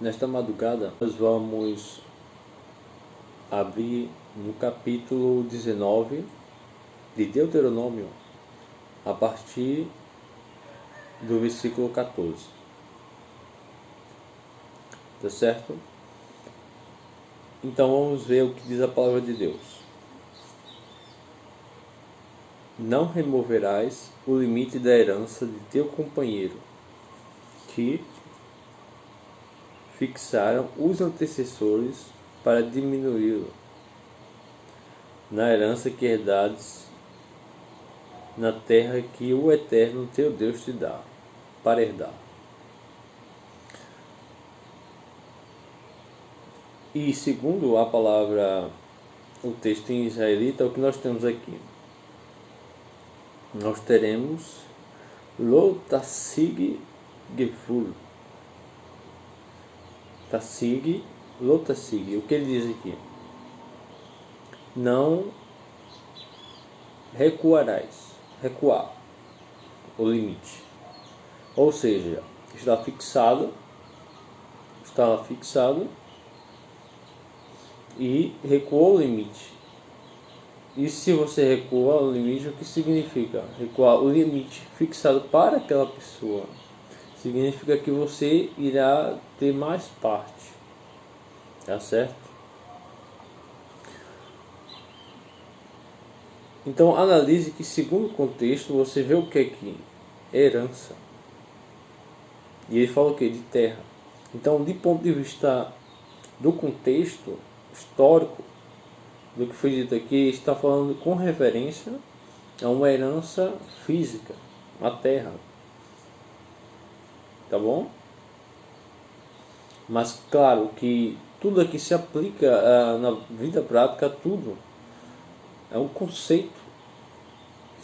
Nesta madrugada, nós vamos abrir no capítulo 19 de Deuteronômio, a partir do versículo 14. Tá certo? Então vamos ver o que diz a palavra de Deus. Não removerás o limite da herança de teu companheiro, que fixaram os antecessores para diminuí-lo, na herança que herdares na terra que o Eterno teu Deus te dá, para herdar. E segundo a palavra, o texto em israelita, o que nós temos aqui? Nós teremos Lo Tasig Geful. Tasig, Lo Tasig. O que ele diz aqui? Não recuarás. Recuar o limite. Ou seja, está fixado e recuou o limite. E se você recua o limite, o que significa? Recuar o limite fixado para aquela pessoa significa que você irá ter mais parte. Tá certo? Então analise que, segundo o contexto, você vê o que é aqui? Herança. E ele fala o que? De terra. Então, de ponto de vista do contexto histórico, do que foi dito aqui, está falando com referência a uma herança física, a terra. Tá bom? Mas claro que tudo aqui se aplica na vida prática, tudo. É um conceito,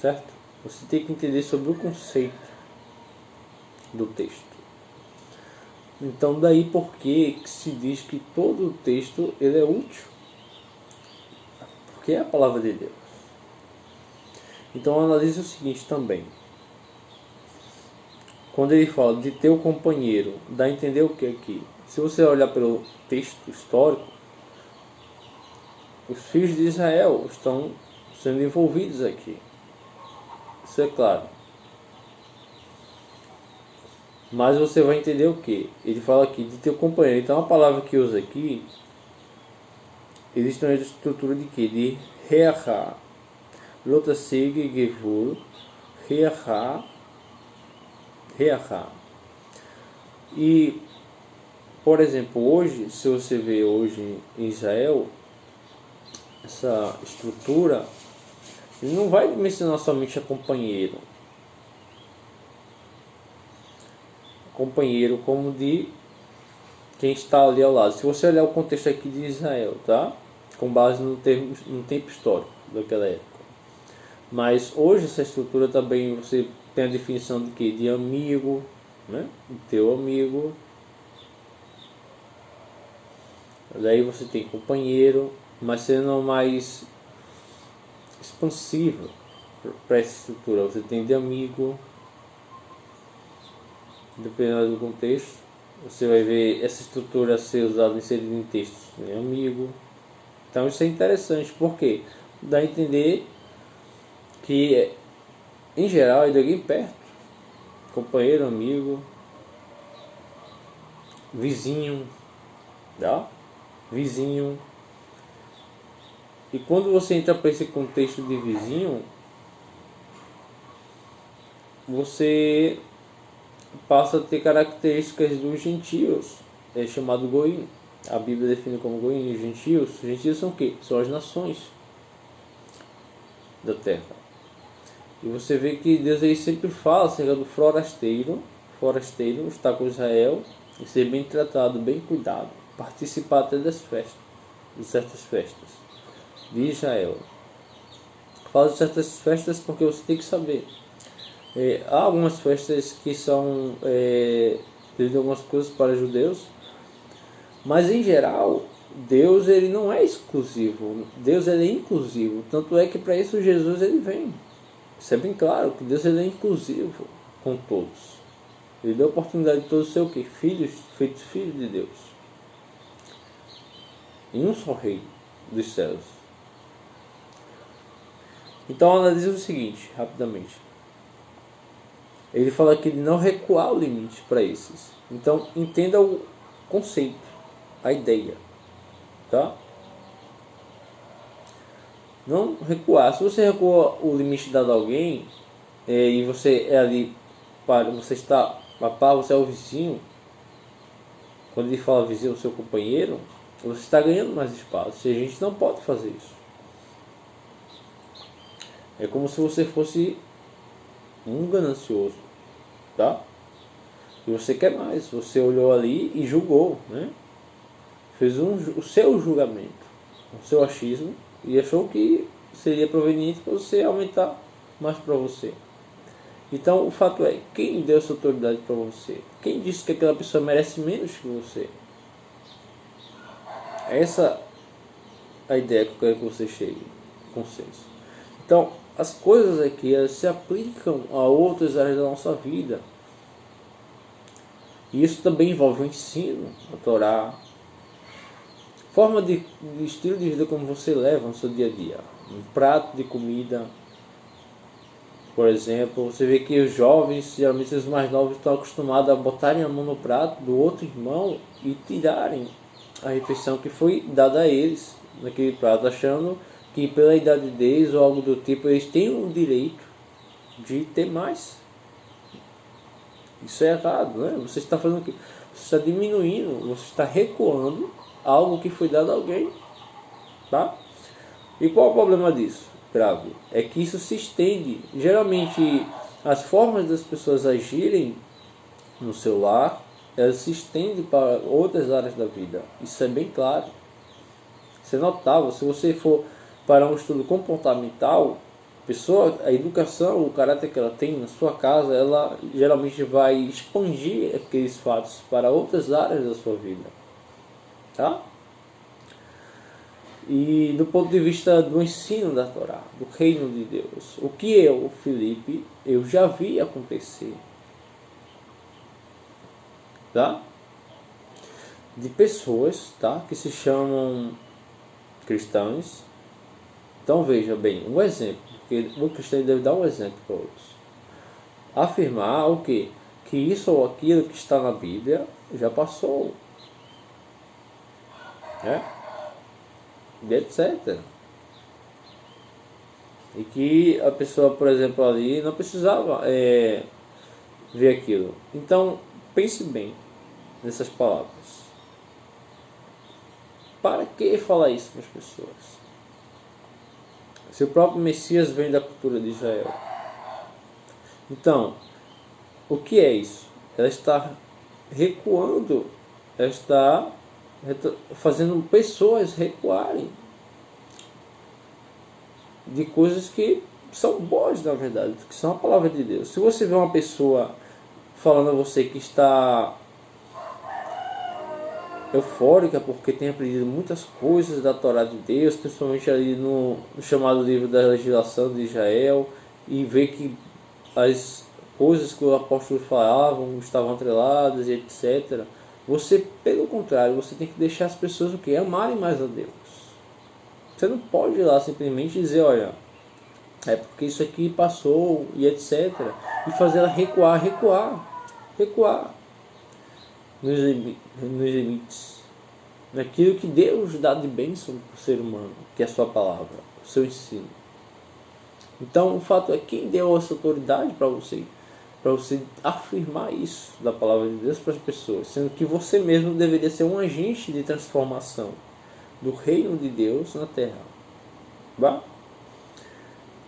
certo? Você tem que entender sobre o conceito do texto. Então daí porque se diz que todo o texto ele é útil. Porque é a palavra de Deus. Então analise o seguinte também. Quando ele fala de teu companheiro, dá a entender o que aqui? Se você olhar pelo texto histórico, os filhos de Israel estão sendo envolvidos aqui. Isso é claro. Mas você vai entender o que? Ele fala aqui de teu companheiro. Então a palavra que usa aqui, existe uma estrutura de quê? De reachá. Lotasig gevul. Reachá. E, por exemplo, hoje, se você vê hoje em Israel, essa estrutura, ele não vai mencionar somente a companheiro. Companheiro como de quem está ali ao lado. Se você olhar o contexto aqui de Israel, tá? Com base no tempo histórico daquela época. Mas hoje essa estrutura também você tem a definição de que? De amigo, né? Teu amigo. Daí você tem companheiro, mas sendo mais expansivo para essa estrutura. Você tem de amigo. Dependendo do contexto, você vai ver essa estrutura ser usada inserida em textos, né? Amigo. Então isso é interessante, porque dá a entender que em geral é de alguém perto, companheiro, amigo, vizinho, tá? Vizinho. E quando você entra para esse contexto de vizinho, você passa a ter características dos gentios, é chamado Goim. A Bíblia define como Goim, gentios. Os gentios são o quê? São as nações da terra. E você vê que Deus aí sempre fala acerca do forasteiro está com Israel e ser bem tratado, bem cuidado, participar até das festas, de certas festas de Israel. Falo de certas festas porque você tem que saber. Há algumas festas que são devido a algumas coisas para judeus, mas em geral Deus ele não é exclusivo, Deus ele é inclusivo. Tanto é que para isso Jesus ele vem. Isso é bem claro que Deus ele é inclusivo com todos. Ele deu a oportunidade de todos ser o quê? Filhos, feitos filhos de Deus. Em um só rei dos céus. Então analise o seguinte, rapidamente. Ele fala aqui de não recuar o limite para esses. Então entenda o conceito, a ideia, tá? Não recuar. Se você recua o limite dado a alguém, e você é ali para você está a par, você é o vizinho. Quando ele fala vizinho, o seu companheiro, você está ganhando mais espaço. E a gente não pode fazer isso. É como se você fosse um ganancioso, tá? E você quer mais. Você olhou ali e julgou, né? Fez o seu julgamento, o seu achismo, e achou que seria proveniente para você aumentar mais para você. Então o fato é, quem deu essa autoridade para você? Quem disse que aquela pessoa merece menos que você? Essa é a ideia que eu quero que você chegue, consenso. Então as coisas aqui elas se aplicam a outras áreas da nossa vida. E isso também envolve o ensino, a Torá, forma de estilo de vida como você leva no seu dia a dia. Um prato de comida, por exemplo, você vê que os jovens, geralmente os mais novos, estão acostumados a botarem a mão no prato do outro irmão e tirarem a refeição que foi dada a eles naquele prato, achando que pela idade deles ou algo do tipo, eles têm o direito de ter mais. Isso é errado, né? Você está fazendo o quê? Você está diminuindo, você está recuando algo que foi dado a alguém, tá? E qual é o problema disso? Grave. É que isso se estende. Geralmente, as formas das pessoas agirem no seu lar, elas se estendem para outras áreas da vida. Isso é bem claro. Isso é notável. Se você for para um estudo comportamental, a educação, o caráter que ela tem na sua casa, ela geralmente vai expandir aqueles fatos para outras áreas da sua vida, tá? E do ponto de vista do ensino da Torá, do reino de Deus, o que eu, Felipe, eu já vi acontecer, tá? De pessoas, tá? Que se chamam cristãos. Então veja bem, um exemplo, porque o cristão deve dar um exemplo para outros. Afirmar o quê? Que isso ou aquilo que está na Bíblia já passou, né? E etc. E que a pessoa, por exemplo, ali não precisava ver aquilo. Então pense bem nessas palavras. Para que falar isso para as pessoas? Se o próprio Messias vem da cultura de Israel. Então, o que é isso? Ela está recuando, ela está fazendo pessoas recuarem de coisas que são boas, na verdade, que são a palavra de Deus. Se você vê uma pessoa falando a você que está eufórica porque tem aprendido muitas coisas da Torá de Deus, principalmente ali no chamado livro da legislação de Israel, e vê que as coisas que o apóstolo falavam estavam atreladas e etc. Você, pelo contrário, você tem que deixar as pessoas o que? Amarem mais a Deus. Você não pode ir lá simplesmente dizer, olha, é porque isso aqui passou e etc. E fazer ela recuar nos limites, naquilo que Deus dá de bênção para o ser humano, que é a sua palavra, o seu ensino. Então o fato é, quem deu essa autoridade para você afirmar isso da palavra de Deus para as pessoas, sendo que você mesmo deveria ser um agente de transformação do reino de Deus na terra. Tá?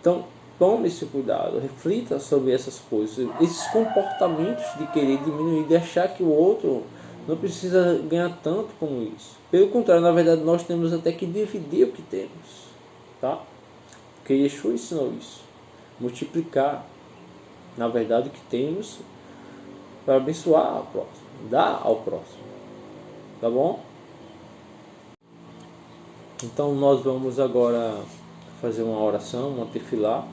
Então tome esse cuidado, reflita sobre essas coisas, esses comportamentos de querer diminuir, de achar que o outro não precisa ganhar tanto como isso. Pelo contrário, na verdade nós temos até que dividir o que temos, tá? Porque Yeshua ensinou isso, multiplicar, na verdade, o que temos para abençoar ao próximo, dar ao próximo, tá bom? Então nós vamos agora fazer uma oração, uma tefilá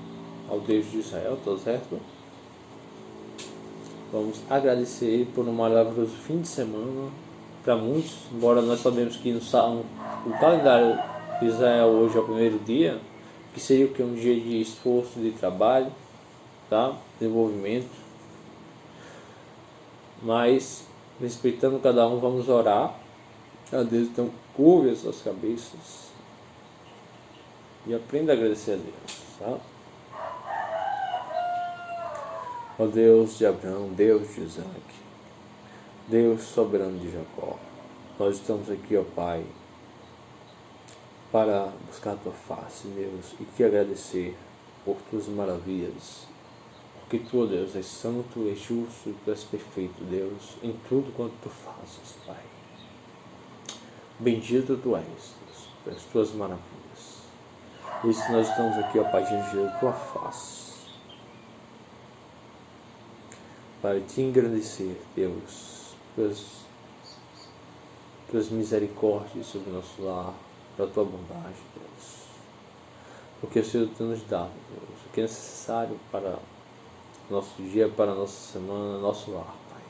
ao Deus de Israel, tá certo? Vamos agradecer por um maravilhoso fim de semana para muitos, embora nós sabemos que o calendário de Israel hoje é o primeiro dia, que seria o que? Um dia de esforço, de trabalho, tá? Desenvolvimento. Mas, respeitando cada um, vamos orar a Deus. Então, curve as suas cabeças e aprenda a agradecer a Deus, tá? Ó Deus de Abraão, Deus de Isaac, Deus soberano de Jacó, nós estamos aqui, ó Pai, para buscar a Tua face, Deus, e te agradecer por Tuas maravilhas, porque Tu, ó Deus, és santo, és justo, Tu és perfeito, Deus, em tudo quanto Tu fazes, Pai. Bendito Tu és, Deus, pelas Tuas maravilhas. Por isso nós estamos aqui, ó Pai, diante da Tua face, para te engrandecer, Deus, pelas misericórdias sobre o nosso lar, pela Tua bondade, Deus. Porque o Senhor tem nos dado, Deus, o que é necessário para o nosso dia, para a nossa semana, nosso lar, Pai.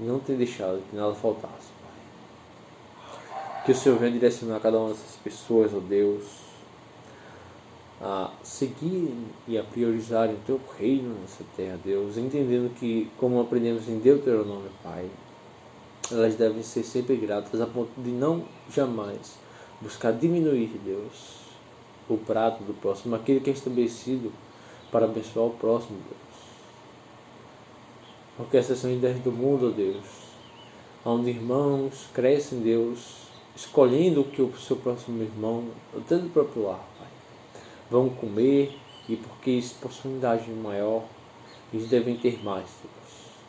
E não tem deixado que nada faltasse, Pai. Que o Senhor venha direcionar cada uma dessas pessoas, ó Deus, a seguirem e a priorizarem o Teu reino nessa terra, Deus, entendendo que, como aprendemos em Deuteronômio, Pai, elas devem ser sempre gratas a ponto de não jamais buscar diminuir, Deus, o prato do próximo, aquele que é estabelecido para abençoar o próximo, Deus. Porque essas são ideias do mundo, ó Deus, onde irmãos crescem, Deus, escolhendo o que o seu próximo irmão, até do próprio lar, Pai, vão comer, e porque isso possui unidade maior, eles devem ter mais, Deus.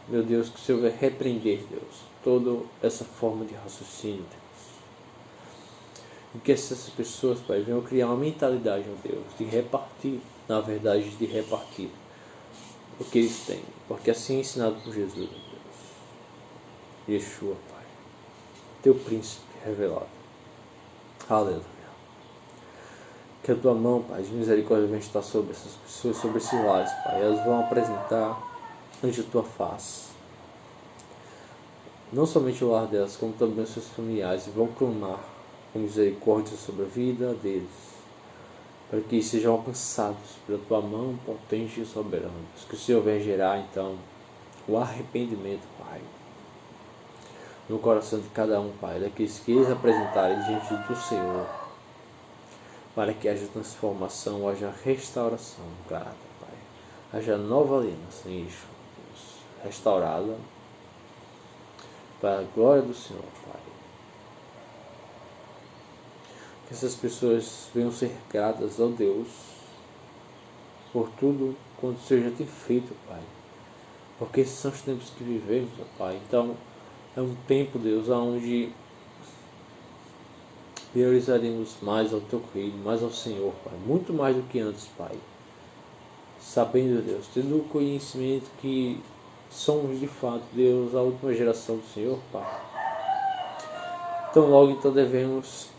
Meu Deus, que o Senhor vai repreender, Deus, toda essa forma de raciocínio, Deus. E que essas pessoas, Pai, venham criar uma mentalidade, ó Deus, de repartir, na verdade, de repartir o que eles têm. Porque assim é ensinado por Jesus, ó Deus. Yeshua, Pai, Teu príncipe revelado. Aleluia. Que a Tua mão, Pai, de misericórdia venha estar sobre essas pessoas, sobre esses lares, Pai. Elas vão apresentar ante a Tua face não somente o lar delas, como também os seus familiares, e vão clamar com misericórdia sobre a vida deles, para que sejam alcançados pela Tua mão potente e soberana. Que o Senhor venha gerar, então, o arrependimento, Pai, no coração de cada um, Pai, daqueles que eles apresentarem diante do Senhor, para que haja transformação, haja restauração no caráter, Pai. Haja nova aliança em Yeshua, Deus, restaurada para a glória do Senhor, Pai. Que essas pessoas venham ser gratas ao Deus por tudo quanto o Senhor já tem feito, Pai. Porque esses são os tempos que vivemos, Pai. Então, é um tempo, Deus, onde priorizaremos mais ao Teu reino, mais ao Senhor, Pai. Muito mais do que antes, Pai. Sabendo, Deus, tendo o conhecimento que somos de fato, Deus, a última geração do Senhor, Pai. Então logo então devemos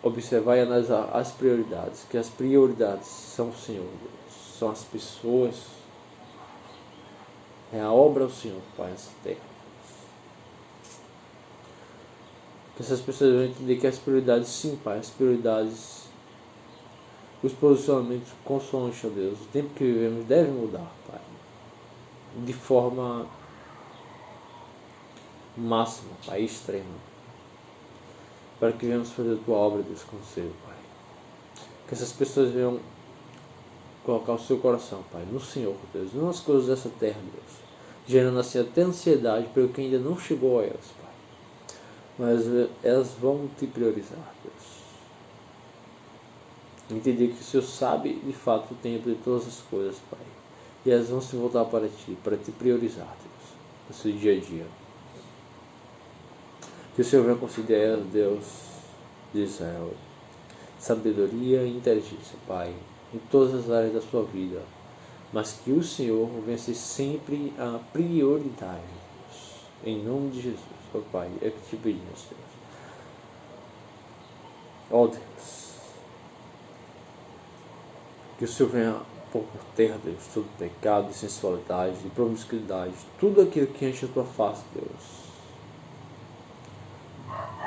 observar e analisar as prioridades, que as prioridades são o Senhor, Deus, são as pessoas, é a obra do Senhor, Pai, nessa terra. Que essas pessoas vão entender que as prioridades, sim, Pai, as prioridades, os posicionamentos consoante a Deus, o tempo que vivemos deve mudar, Pai, de forma máxima, Pai, extrema, para que venhamos fazer a Tua obra, Deus, com você, Pai. Que essas pessoas venham colocar o seu coração, Pai, no Senhor, Deus, não nas coisas dessa terra, Deus, gerando assim até ansiedade pelo que ainda não chegou a elas, Pai. Mas elas vão te priorizar, Deus. Entender que o Senhor sabe de fato o tempo de todas as coisas, Pai. E elas vão se voltar para Ti, para Te priorizar, Deus, no seu dia a dia. Que o Senhor venha conceder a Deus de Israel sabedoria e inteligência, Pai, em todas as áreas da sua vida. Mas que o Senhor venha ser sempre a prioridade, Deus. Em nome de Jesus, ó Pai, é que te pedimos, Deus. Ó Deus, que o Senhor venha por terra, Deus, todo pecado, de sensualidade, de promiscuidade, tudo aquilo que enche a tua face, Deus,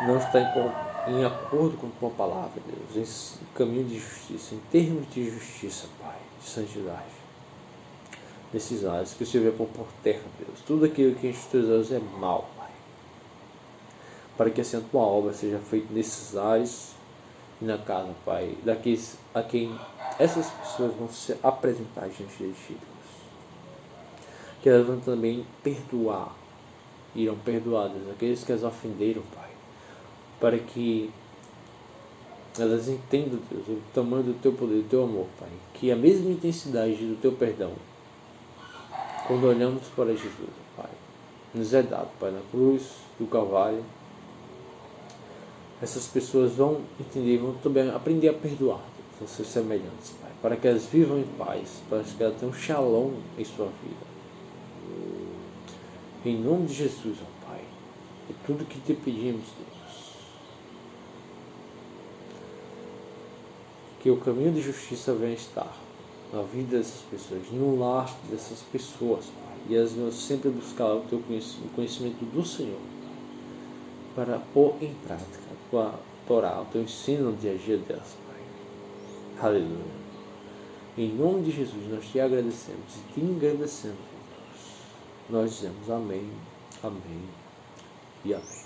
não está em acordo com a tua palavra, Deus, em caminho de justiça, em termos de justiça, Pai, de santidade. Nesses áreas que o Senhor vai pôr por terra, Deus, tudo aquilo que enche os teus olhos é mal, Pai, para que assim a tua obra seja feita nesses áreas e na casa, Pai, daqueles a quem essas pessoas vão se apresentar diante de Ti, Deus. Que elas vão também irão perdoar, Deus, aqueles que as ofenderam, Pai, para que elas entendam, Deus, o tamanho do Teu poder, do Teu amor, Pai, que a mesma intensidade do Teu perdão, quando olhamos para Jesus, Pai, nos é dado, Pai, na cruz do Calvário. Essas pessoas vão entender, vão também aprender a perdoar os seus semelhantes, Pai, para que elas vivam em paz, para que elas tenham shalom em sua vida. Em nome de Jesus, ó Pai, é tudo que te pedimos, Deus. Que o caminho de justiça venha estar na vida dessas pessoas, no lar dessas pessoas, Pai, e elas vão sempre buscar o teu conhecimento do Senhor, para pôr em prática a tua Torá, o teu ensino no dia a dia delas, Pai. Aleluia. Em nome de Jesus, nós te agradecemos e te engrandecemos, Deus. Nós dizemos amém, amém e amém.